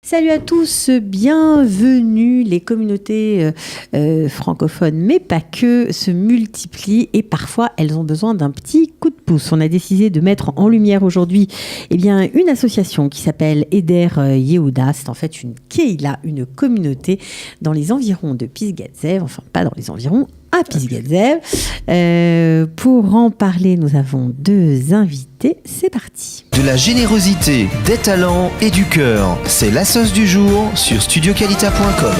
Salut à tous, bienvenue. Les communautés francophones, mais pas que, se multiplient et parfois elles ont besoin d'un petit coup de pouce. On a décidé de mettre en lumière aujourd'hui une association qui s'appelle Eder Yehuda. C'est en fait une Keila, une communauté dans les environs de Pisgat Ze'ev, enfin pas dans les environs, à Pisgat Ze'ev. Pour en parler, nous avons deux invités. C'est parti. De la générosité, des talents et du cœur. C'est la sauce du jour sur studioqualita.com.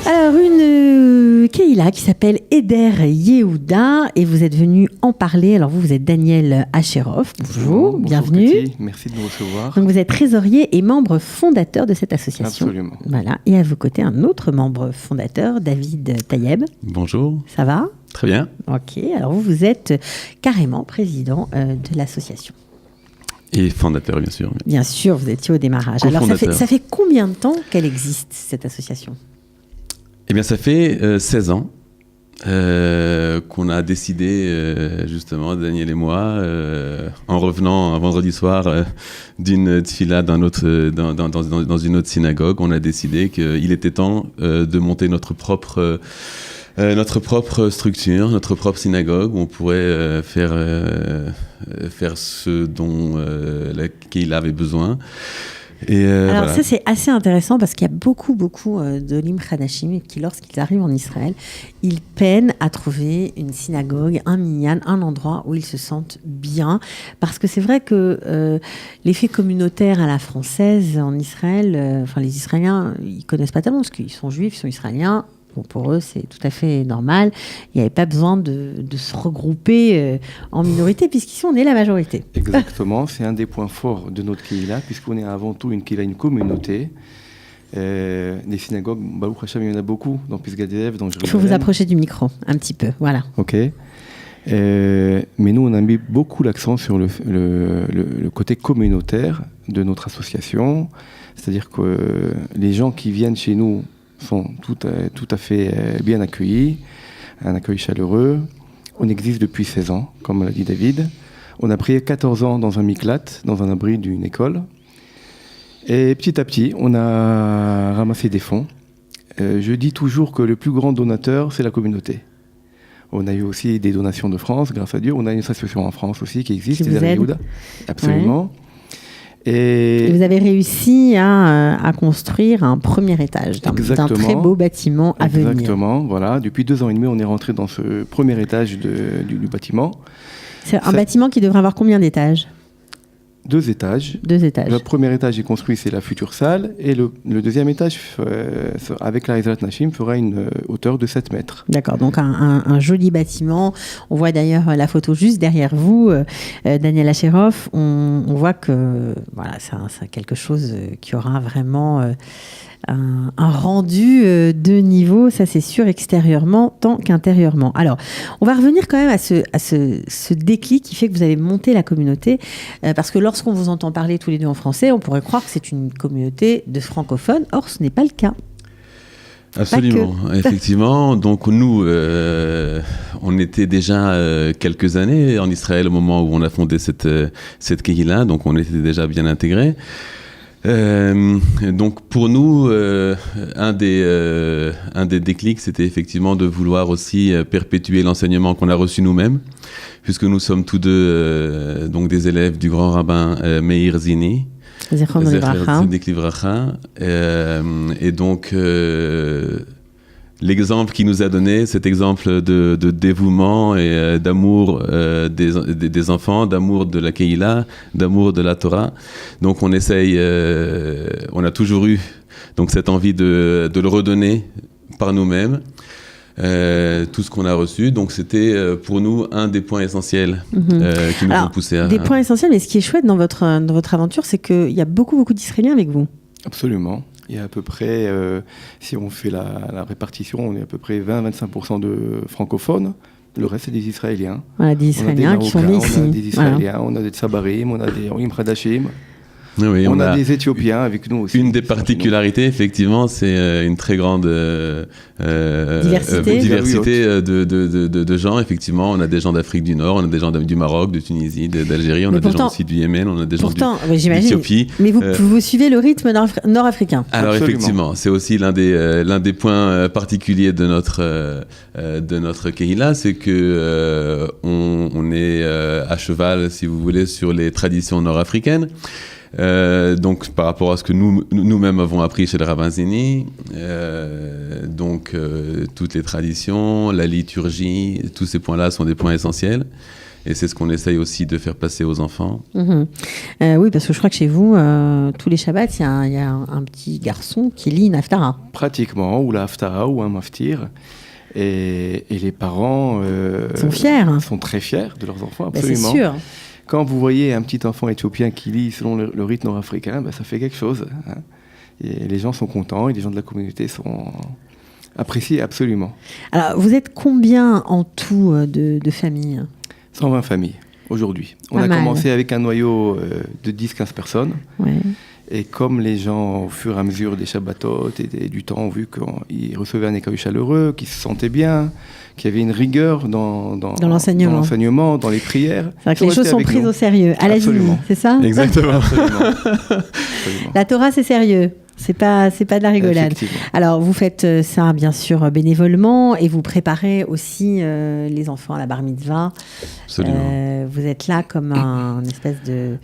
Alors, une Keila qui s'appelle Eder Yehuda et vous êtes venu en parler. Alors, vous êtes Daniel Acherov. Bonjour, bienvenue. Bonjour Cathy, merci de nous recevoir. Donc, vous êtes trésorier et membre fondateur de cette association. Absolument. Voilà. Et à vos côtés, un autre membre fondateur, David Tayeb. Bonjour. Ça va ? Très bien. Ok. Alors, vous êtes carrément président de l'association. Et fondateur, bien sûr. Bien sûr, vous étiez au démarrage. Alors, ça fait combien de temps qu'elle existe, cette association ? Eh bien, ça fait 16 ans qu'on a décidé, justement, Daniel et moi, en revenant un vendredi soir d'une tfila dans une autre synagogue, on a décidé qu'il était temps de monter notre propre structure, notre propre synagogue, où on pourrait faire ce dont la Keila avait besoin. Alors voilà. Ça, c'est assez intéressant parce qu'il y a beaucoup d'Olim Hadashim qui, lorsqu'ils arrivent en Israël, ils peinent à trouver une synagogue, un minyan, un endroit où ils se sentent bien. Parce que c'est vrai que l'effet communautaire à la française en Israël, les Israéliens, ils connaissent pas tellement parce qu'ils sont juifs, ils sont israéliens. Bon, pour eux, c'est tout à fait normal. Il n'y avait pas besoin de se regrouper en minorité, puisqu'ici, on est la majorité. Exactement, c'est un des points forts de notre Keila, puisqu'on est avant tout une Keila, une communauté. Des synagogues, Baruch Hashem, il y en a beaucoup dans Pisgat Ze'ev, dans Jérusalem. Il faut vous approcher du micro, un petit peu, voilà. Ok. Mais nous, on a mis beaucoup l'accent sur le côté communautaire de notre association. C'est-à-dire que les gens qui viennent chez nous sont tout à fait bien accueillis, un accueil chaleureux. On existe depuis 16 ans, comme l'a dit David. On a pris 14 ans dans un miklat, dans un abri d'une école. Et petit à petit, on a ramassé des fonds. Je dis toujours que le plus grand donateur, c'est la communauté. On a eu aussi des donations de France, grâce à Dieu. On a une association en France aussi qui existe, qui vous aide. Absolument. Ouais. Et vous avez réussi à construire un premier étage d'un très beau bâtiment à venir. Exactement, voilà. Depuis 2 ans et demi, on est rentré dans ce premier étage du bâtiment. C'est un bâtiment qui devrait avoir combien d'étages ? 2 étages. 2 étages. Le premier étage est construit, c'est la future salle. Et le deuxième étage, avec la Rizat Nashim, fera une hauteur de 7 mètres. D'accord, donc un joli bâtiment. On voit d'ailleurs la photo juste derrière vous, Daniel Acherov. On voit que voilà, c'est quelque chose qui aura vraiment un rendu de niveau, ça c'est sûr, extérieurement tant qu'intérieurement. Alors, on va revenir quand même à ce déclic qui fait que vous avez monté la communauté, parce que lorsqu'on vous entend parler tous les deux en français, on pourrait croire que c'est une communauté de francophones, or ce n'est pas le cas. Absolument, effectivement. Donc nous, on était déjà quelques années en Israël au moment où on a fondé cette Keila, donc on était déjà bien intégrés. Donc pour nous, un des déclics, c'était effectivement de vouloir aussi perpétuer l'enseignement qu'on a reçu nous-mêmes, puisque nous sommes tous deux donc des élèves du grand rabbin Meir Zini. Et donc l'exemple qu'il nous a donné, cet exemple de dévouement et d'amour des enfants, d'amour de la Keila, d'amour de la Torah. Donc on essaye, on a toujours eu donc cette envie de le redonner par nous-mêmes. Tout ce qu'on a reçu, donc c'était pour nous un des points essentiels qui nous ont poussé à... Des points essentiels, mais ce qui est chouette dans votre aventure, c'est qu'il y a beaucoup d'Israéliens avec vous. Absolument. Il y a à peu près, si on fait la répartition, on est à peu près 20-25% de francophones. Le reste, c'est des Israéliens. Voilà, des Israéliens qui sont nés ici. On a des Israéliens, on a des Tsabarim, on a des Olim Hadashim. Oui, on a des Éthiopiens avec nous aussi. Une des particularités, effectivement, c'est une très grande diversité de gens. Effectivement, on a des gens d'Afrique du Nord, on a des gens du Maroc, de Tunisie, d'Algérie, on a des gens aussi du Yémen, on a des gens d'Éthiopie. Mais vous suivez le rythme nord-africain. Alors effectivement, c'est aussi l'un des points particuliers de notre Kehila, c'est que on est à cheval, si vous voulez, sur les traditions nord-africaines. Donc par rapport à ce que nous-mêmes avons appris chez le Rabbin Zini, toutes les traditions, la liturgie, tous ces points-là sont des points essentiels. Et c'est ce qu'on essaye aussi de faire passer aux enfants. Oui, parce que je crois que chez vous, tous les Shabbats, il y a un petit garçon qui lit une Haftara. Pratiquement, ou la Haftara, ou un Maftir. Et les parents sont fiers. Sont très fiers de leurs enfants, absolument. C'est sûr. Quand vous voyez un petit enfant éthiopien qui lit selon le rythme nord-africain, ça fait quelque chose. Hein. Et les gens sont contents et les gens de la communauté apprécient absolument. Alors, vous êtes combien en tout de familles ? 120 familles aujourd'hui. On a commencé avec un noyau de 10-15 personnes. Ouais. Et comme les gens, au fur et à mesure des Shabbatot et du temps, ont vu qu'ils recevaient un écueil chaleureux, qu'ils se sentaient bien, qu'il y avait une rigueur dans l'enseignement, dans les prières. C'est-à-dire que les choses sont prises au sérieux. À la Zini, c'est ça ? Exactement. Absolument. La Torah, c'est sérieux. C'est pas de la rigolade. Alors, vous faites ça, bien sûr, bénévolement, et vous préparez aussi les enfants à la bar mitzvah. Absolument. Vous êtes là comme un espèce de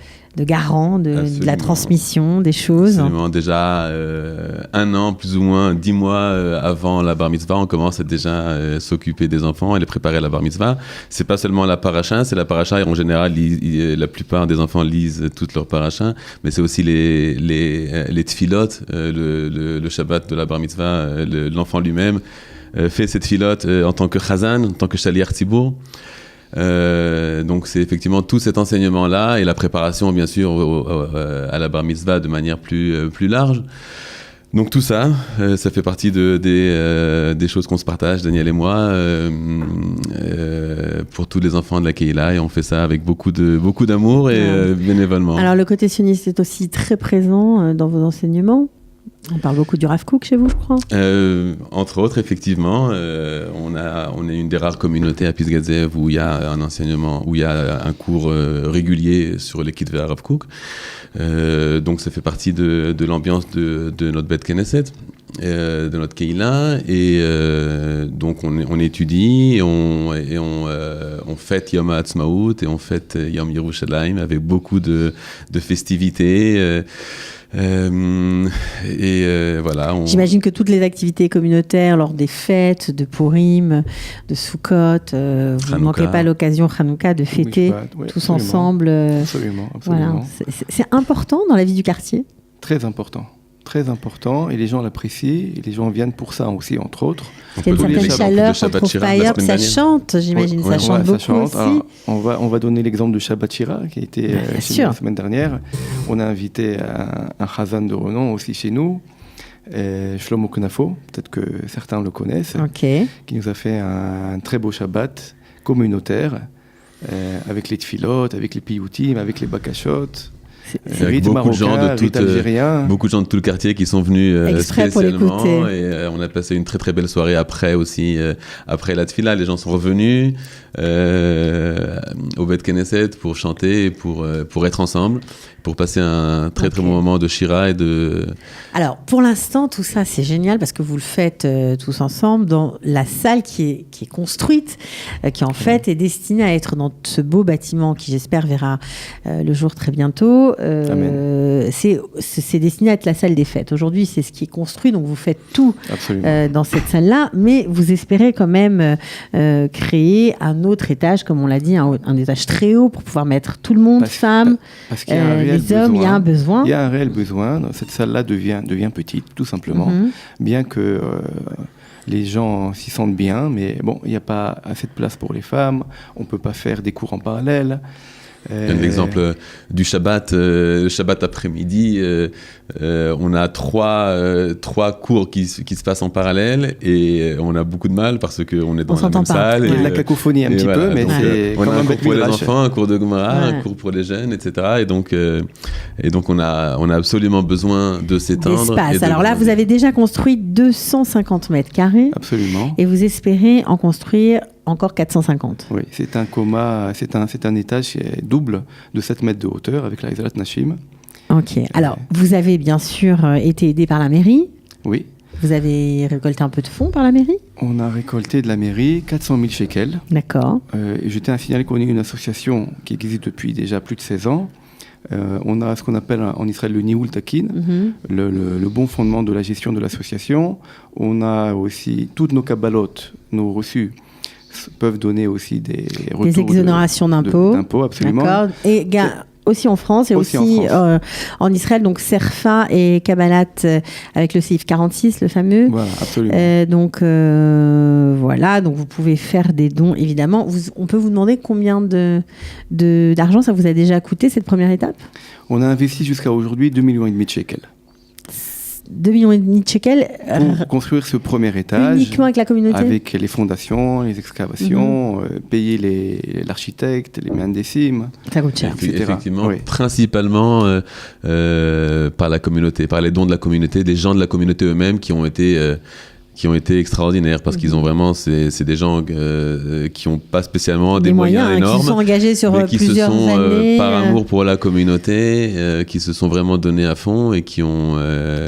garant de la transmission des choses. Absolument. Déjà, 1 an, plus ou moins 10 mois avant la bar mitzvah, on commence à déjà s'occuper des enfants et les préparer à la bar mitzvah. C'est pas seulement la paracha, c'est la paracha, et en général, la plupart des enfants lisent toutes leurs parachas, mais c'est aussi les tfilot, le Shabbat de la bar mitzvah, l'enfant lui-même fait cette tfilot en tant que chazan, en tant que shaliach tzibour. Donc c'est effectivement tout cet enseignement-là et la préparation, bien sûr, à la bar mitzvah de manière plus large. Donc tout ça, ça fait partie des choses qu'on se partage, Daniel et moi, pour tous les enfants de la Kehila, et on fait ça avec beaucoup d'amour et bénévolement. Alors le côté sioniste est aussi très présent dans vos enseignements. On parle beaucoup du Rav Kook chez vous, je crois. Entre autres, effectivement, on est une des rares communautés à Pisgat Ze'ev où il y a un enseignement, où il y a un cours régulier sur les Kitvei Rav Kook. Donc ça fait partie de l'ambiance de notre Bet Knesset, de notre Kehila, et donc on étudie, et on fête Yom HaAtzmaut et on fête Yom Yerushalayim avec beaucoup de festivités. Voilà. J'imagine que toutes les activités communautaires lors des fêtes de Purim, de Sukkot, vous ne manquez pas l'occasion Hanouka de fêter tous ensemble. Absolument. Voilà. C'est important dans la vie du quartier ? Très important. Très important, et les gens l'apprécient, et les gens viennent pour ça aussi, entre autres. Il y a une certaine chaleur qu'on ne trouve pas ailleurs, ça chante, j'imagine, ça chante beaucoup aussi. Alors, on va donner l'exemple de Shabbat Shira, qui a été chez nous la semaine dernière. On a invité un chazan de renom aussi chez nous, Shlomo Knafo, peut-être que certains le connaissent, qui nous a fait un très beau Shabbat communautaire, avec les tfilot, avec les piyoutim, avec les bakashot. Avec beaucoup de gens de tout le quartier qui sont venus spécialement, et on a passé une très très belle soirée après aussi, après la tfila. Les gens sont revenus au Bet Knesset pour chanter, pour être ensemble, pour passer un très très bon moment de Shira et de... Alors pour l'instant tout ça c'est génial parce que vous le faites tous ensemble dans la salle qui est construite, qui en fait est destinée à être dans ce beau bâtiment qui j'espère verra le jour très bientôt. C'est destiné à être la salle des fêtes. Aujourd'hui c'est ce qui est construit, donc vous faites tout dans cette salle-là, mais vous espérez quand même créer un autre étage, comme on l'a dit, un étage très haut pour pouvoir mettre tout le monde, femmes, les hommes, il y a un besoin. Il y a un réel besoin. Cette salle-là devient petite, tout simplement, bien que les gens s'y sentent bien, mais bon, il n'y a pas assez de place pour les femmes, on ne peut pas faire des cours en parallèle. L'exemple du Shabbat, le Shabbat après-midi, on a trois cours qui se passent en parallèle et on a beaucoup de mal parce qu'on est dans la même salle. Il y a de la cacophonie un petit peu, mais c'est on quand a un même cours pour les Midrash. enfants, un cours de Gemara, un cours pour les jeunes, etc. Et donc on a absolument besoin de s'étendre. D'espace. Alors là, vous avez déjà construit 250 mètres carrés. Absolument. Et vous espérez en construire encore 450. Oui, c'est un étage double de 7 mètres de hauteur avec la Izalat Nashim. Ok. Alors, vous avez bien sûr été aidé par la mairie. Oui. Vous avez récolté un peu de fonds par la mairie. On a récolté de la mairie 400 000 shekels. D'accord. Et je tiens à signaler qu'on est une association qui existe depuis déjà plus de 16 ans. On a ce qu'on appelle en Israël le Nihul Takin, le bon fondement de la gestion de l'association. On a aussi toutes nos kabbalotes, nos reçus, peuvent donner aussi des retours des exonérations d'impôts. D'impôts, absolument. D'accord. Et aussi en France et aussi en Israël, donc Serfa et Kabbalat avec le CIF 46, le fameux. Voilà, absolument. Donc voilà, donc vous pouvez faire des dons, évidemment. On peut vous demander combien d'argent ça vous a déjà coûté, cette première étape ? On a investi jusqu'à aujourd'hui 2,5 millions de shekels. 2,5 millions de shekels pour construire ce premier étage. Uniquement avec la communauté ? Avec les fondations, les excavations, payer l'architecte, les mehandessim. Ça coûte cher. Effectivement, principalement par la communauté, par les dons de la communauté, des gens de la communauté eux-mêmes qui ont été extraordinaires parce qu'ils ont vraiment, c'est des gens qui n'ont pas spécialement des moyens énormes, qui se sont engagés sur plusieurs années, qui se sont par amour pour la communauté, qui se sont vraiment donnés à fond et qui ont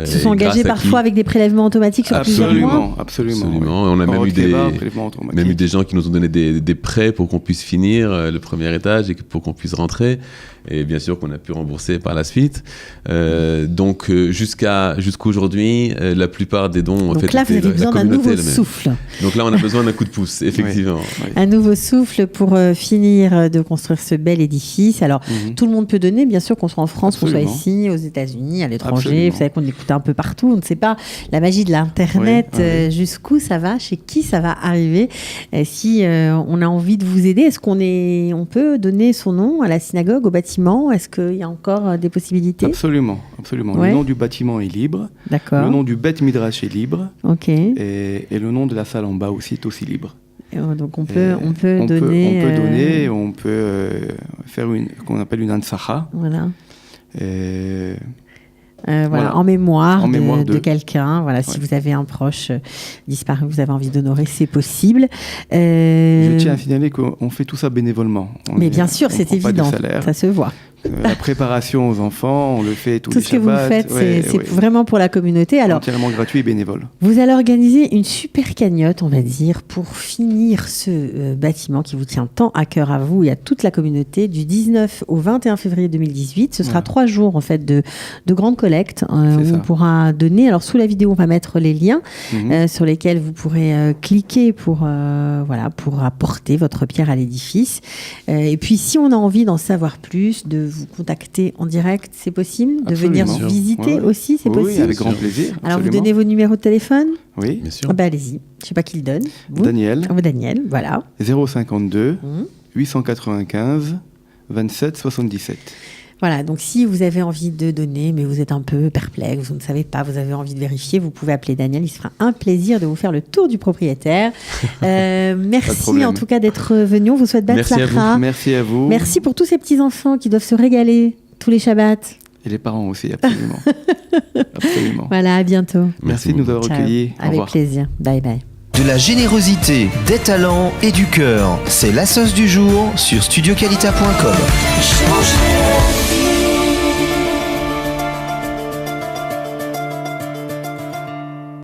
se sont engagés parfois avec des prélèvements automatiques sur plusieurs mois. Absolument. Oui. On a même eu des gens qui nous ont donné des prêts pour qu'on puisse finir le premier étage et pour qu'on puisse rentrer. Et bien sûr qu'on a pu rembourser par la suite. Donc jusqu'aujourd'hui, la plupart des dons donc là, vous avez besoin d'un nouveau souffle. Donc là, on a besoin d'un coup de pouce, effectivement. Oui. Un nouveau souffle pour finir de construire ce bel édifice. Alors, tout le monde peut donner, bien sûr, qu'on soit en France, qu'on soit ici, aux États-unis, à l'étranger. Vous savez qu'on écoute un peu partout. On ne sait pas la magie de l'Internet, jusqu'où ça va, chez qui ça va arriver. Si on a envie de vous aider, est-ce on peut donner son nom à la synagogue, au bâtiment ? Est-ce qu'il y a encore des possibilités ? Absolument. Ouais. Le nom du bâtiment est libre. D'accord. Le nom du Beth Midrash est libre. Ok. Et le nom de la salle en bas aussi est aussi libre. Donc on peut donner. On peut faire qu'on appelle une ansacha. Voilà. En mémoire de quelqu'un. Voilà, si vous avez un proche disparu, vous avez envie d'honorer, c'est possible. Je tiens à signaler qu'on fait tout ça bénévolement. Mais bien sûr, c'est évident, ça se voit. La préparation aux enfants, on le fait tous les Shabbats. Tout ce que vous faites, c'est vraiment pour la communauté. Alors, entièrement gratuit et bénévole. Vous allez organiser une super cagnotte, on va dire, pour finir ce bâtiment qui vous tient tant à cœur à vous et à toute la communauté du 19 au 21 février 2018. Ce sera 3 jours en fait de grande collecte où on pourra donner. Alors sous la vidéo, on va mettre les liens sur lesquels vous pourrez cliquer pour apporter votre pierre à l'édifice. Et puis si on a envie d'en savoir plus, de vous contacter en direct, c'est possible. De venir vous visiter aussi, c'est possible. Oui, avec grand plaisir. Alors vous donnez vos numéros de téléphone ? Oui, bien sûr. Allez-y, je ne sais pas qui le donne. Vous ? Daniel, voilà. 052 895 27 77. Voilà, donc si vous avez envie de donner, mais vous êtes un peu perplexe, vous ne savez pas, vous avez envie de vérifier, vous pouvez appeler Daniel, il se fera un plaisir de vous faire le tour du propriétaire. Merci en tout cas d'être venu, on vous souhaite belle Tzlacha. Merci à vous. Merci pour tous ces petits-enfants qui doivent se régaler tous les Shabbats. Et les parents aussi, absolument. Absolument. Voilà, à bientôt. Merci de nous avoir recueillis. Avec plaisir. Bye bye. De la générosité, des talents et du cœur, c'est la sauce du jour sur studioqualita.com.